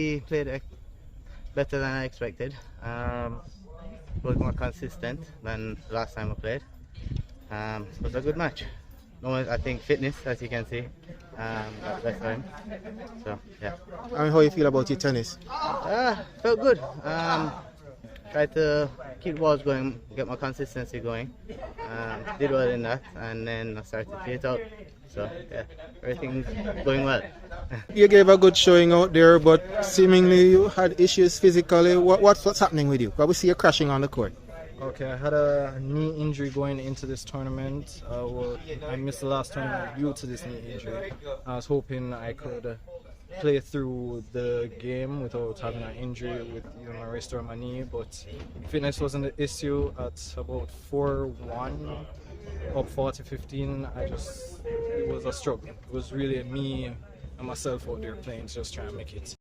we played better than I expected. Was more consistent than last time we played. It was a good match. No, I think fitness, as you can see, got best for him. So yeah. And how you feel about your tennis? Felt good. Tried to keep the balls going, get my consistency going. Did well in that, and then I started to feel it out. So yeah, everything's going well. You gave a good showing out there, but seemingly you had issues physically. What's happening with you? Because we see you crashing on the court. Okay, I had a knee injury going into this tournament. I missed the last tournament due to this knee injury. I was hoping I could play through the game without having an injury with my wrist or my knee, but fitness wasn't the issue. At about 4-1, up 40-15, it was a struggle. It was really me and myself out there playing, just trying to make it.